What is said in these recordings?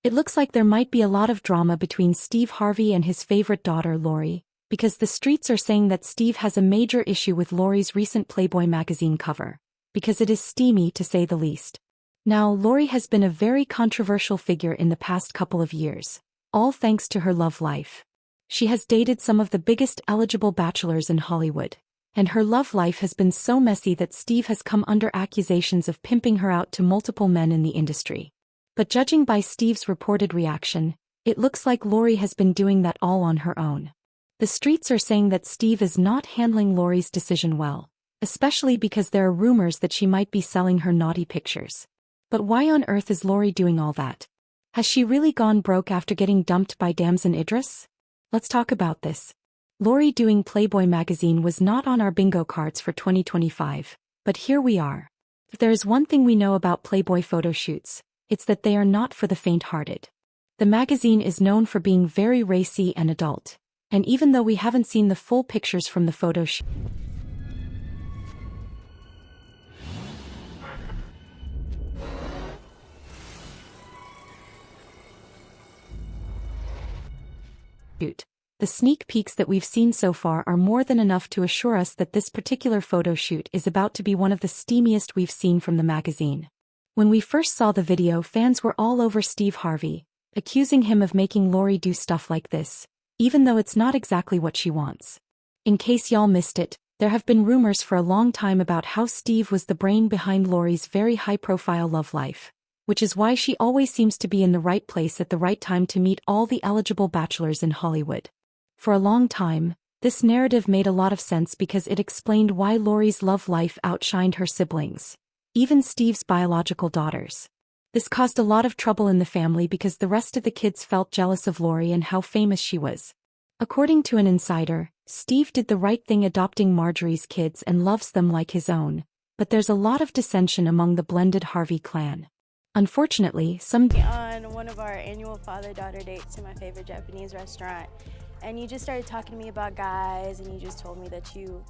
It looks like there might be a lot of drama between Steve Harvey and his favorite daughter Lori, because the streets are saying that Steve has a major issue with Lori's recent Playboy magazine cover, because it is steamy to say the least. Now, Lori has been a very controversial figure in the past couple of years, all thanks to her love life. She has dated some of the biggest eligible bachelors in Hollywood, and her love life has been so messy that Steve has come under accusations of pimping her out to multiple men in the industry. But judging by Steve's reported reaction, it looks like Lori has been doing that all on her own. The streets are saying that Steve is not handling Lori's decision well, especially because there are rumors that she might be selling her naughty pictures. But why on earth is Lori doing all that? Has she really gone broke after getting dumped by Damson Idris? Let's talk about this. Lori doing Playboy magazine was not on our bingo cards for 2025, but here we are. If there is one thing we know about Playboy photo shoots, it's that they are not for the faint-hearted. The magazine is known for being very racy and adult, and even though we haven't seen the full pictures from the photo shoot, the sneak peeks that we've seen so far are more than enough to assure us that this particular photo shoot is about to be one of the steamiest we've seen from the magazine. When we first saw the video, fans were all over Steve Harvey, accusing him of making Lori do stuff like this, even though it's not exactly what she wants. In case y'all missed it, there have been rumors for a long time about how Steve was the brain behind Lori's very high-profile love life, which is why she always seems to be in the right place at the right time to meet all the eligible bachelors in Hollywood. For a long time, this narrative made a lot of sense because it explained why Lori's love life outshined her siblings, even Steve's biological daughters. This caused a lot of trouble in the family because the rest of the kids felt jealous of Lori and how famous she was. According to an insider, Steve did the right thing adopting Marjorie's kids and loves them like his own, but there's a lot of dissension among the blended Harvey clan. Unfortunately, some on one of our annual father-daughter dates to my favorite Japanese restaurant, and you just started talking to me about guys, and you just told me that you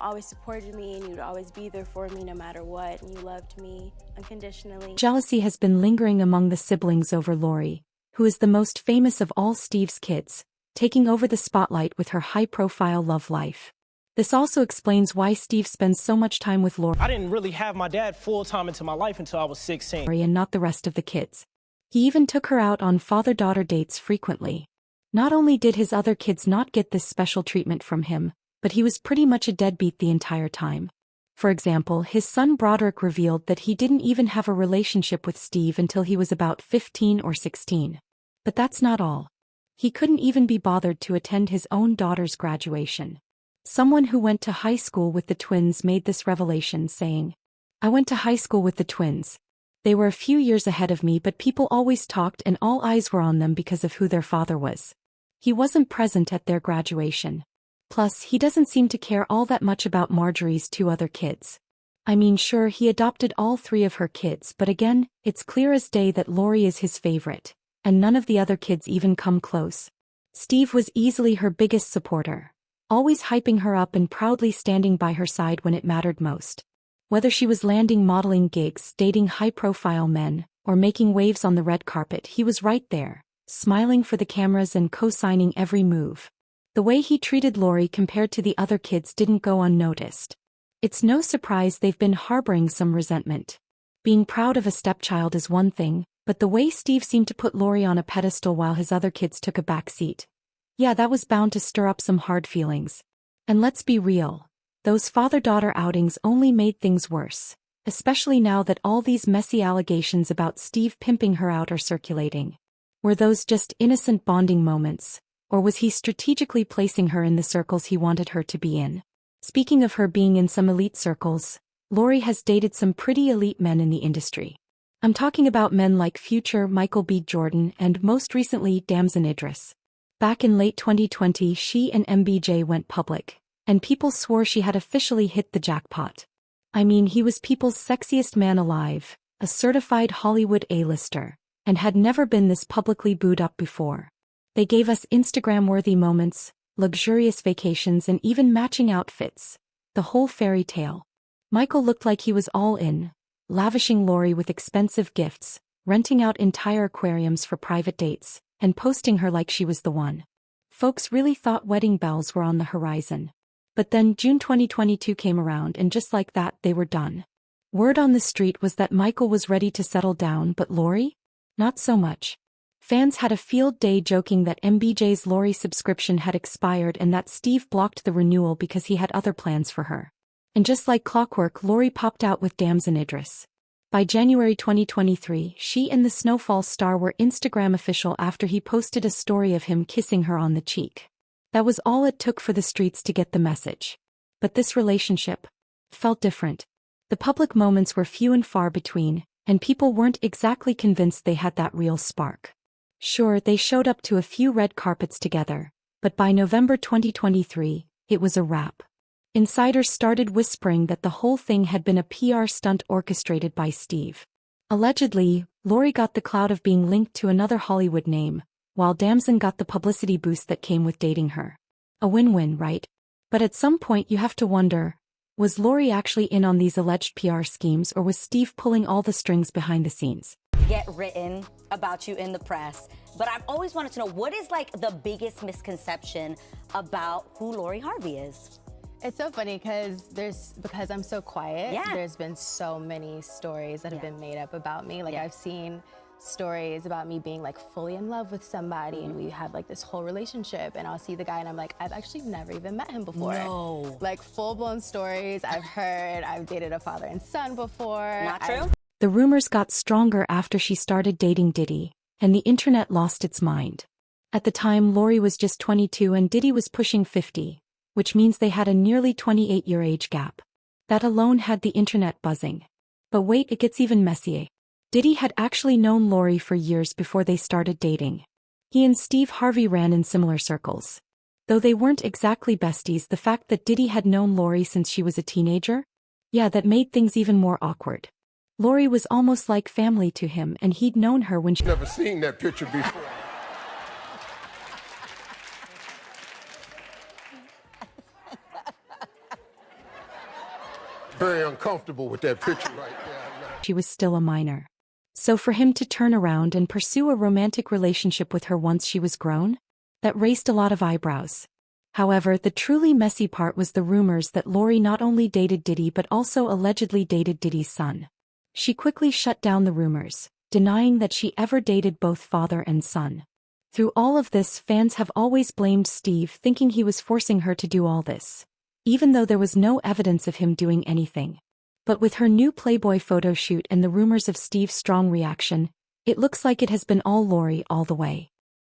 always supported me and you'd always be there for me no matter what, and you loved me unconditionally. Jealousy has been lingering among the siblings over Lori, who is the most famous of all Steve's kids, taking over the spotlight with her high-profile love life. This also explains why Steve spends so much time with Lori. I didn't really have my dad full-time into my life until I was 16. And not the rest of the kids. He even took her out on father-daughter dates frequently. Not only did his other kids not get this special treatment from him, but he was pretty much a deadbeat the entire time. For example, his son Broderick revealed that he didn't even have a relationship with Steve until he was about 15 or 16. But that's not all. He couldn't even be bothered to attend his own daughter's graduation. Someone who went to high school with the twins made this revelation, saying, "I went to high school with the twins. They were a few years ahead of me, but people always talked and all eyes were on them because of who their father was. He wasn't present at their graduation. Plus, he doesn't seem to care all that much about Marjorie's two other kids. I mean, sure, he adopted all three of her kids, but again, it's clear as day that Lori is his favorite, and none of the other kids even come close. Steve was easily her biggest supporter, always hyping her up and proudly standing by her side when it mattered most. Whether she was landing modeling gigs, dating high-profile men, or making waves on the red carpet, he was right there, smiling for the cameras and co-signing every move. The way he treated Lori compared to the other kids didn't go unnoticed. It's no surprise they've been harboring some resentment. Being proud of a stepchild is one thing, but the way Steve seemed to put Lori on a pedestal while his other kids took a back seat. Yeah, that was bound to stir up some hard feelings. And let's be real, those father-daughter outings only made things worse, especially now that all these messy allegations about Steve pimping her out are circulating. Were those just innocent bonding moments, or was he strategically placing her in the circles he wanted her to be in? Speaking of her being in some elite circles, Lori has dated some pretty elite men in the industry. I'm talking about men like Future, Michael B. Jordan, and most recently Damson Idris. Back in late 2020, she and MBJ went public, and people swore she had officially hit the jackpot. I mean, he was people's sexiest man alive, a certified Hollywood A-lister, and had never been this publicly booed up before. They gave us Instagram-worthy moments, luxurious vacations, and even matching outfits. The whole fairy tale. Michael looked like he was all in, lavishing Lori with expensive gifts, renting out entire aquariums for private dates, and posting her like she was the one. Folks really thought wedding bells were on the horizon. But then June 2022 came around and just like that they were done. Word on the street was that Michael was ready to settle down, but Lori? Not so much. Fans had a field day joking that MBJ's Lori subscription had expired and that Steve blocked the renewal because he had other plans for her. And just like clockwork, Lori popped out with Damson Idris. By January 2023, she and the Snowfall star were Instagram official after he posted a story of him kissing her on the cheek. That was all it took for the streets to get the message. But this relationship felt different. The public moments were few and far between, and people weren't exactly convinced they had that real spark. Sure, they showed up to a few red carpets together, but by November 2023, it was a wrap. Insiders started whispering that the whole thing had been a PR stunt orchestrated by Steve. Allegedly, Lori got the clout of being linked to another Hollywood name, while Damson got the publicity boost that came with dating her. A win-win, right? But at some point you have to wonder, was Lori actually in on these alleged PR schemes, or was Steve pulling all the strings behind the scenes? Get written about you in the press, but I've always wanted to know, what is like the biggest misconception about who Lori Harvey is? It's so funny because I'm so quiet. Yeah. There's been so many stories that have been made up about me. Like I've seen stories about me being like fully in love with somebody and we have like this whole relationship, and I'll see the guy and I'm like, I've actually never even met him before. No. Like full-blown stories I've heard. I've dated a father and son before. Not true? The rumors got stronger after she started dating Diddy, and the internet lost its mind. At the time, Lori was just 22 and Diddy was pushing 50, which means they had a nearly 28-year age gap. That alone had the internet buzzing. But wait, it gets even messier. Diddy had actually known Lori for years before they started dating. He and Steve Harvey ran in similar circles. Though they weren't exactly besties, the fact that Diddy had known Lori since she was a teenager? Yeah, that made things even more awkward. Lori was almost like family to him, and he'd known her when she— Never seen that picture before. Very uncomfortable with that picture right there. she was still a minor. So for him to turn around and pursue a romantic relationship with her once she was grown? That raised a lot of eyebrows. However, the truly messy part was the rumors that Lori not only dated Diddy but also allegedly dated Diddy's son. She quickly shut down the rumors, denying that she ever dated both father and son. Through all of this, fans have always blamed Steve, thinking he was forcing her to do all this, even though there was no evidence of him doing anything. But with her new Playboy photo shoot and the rumors of Steve's strong reaction, it looks like it has been all Lori all the way.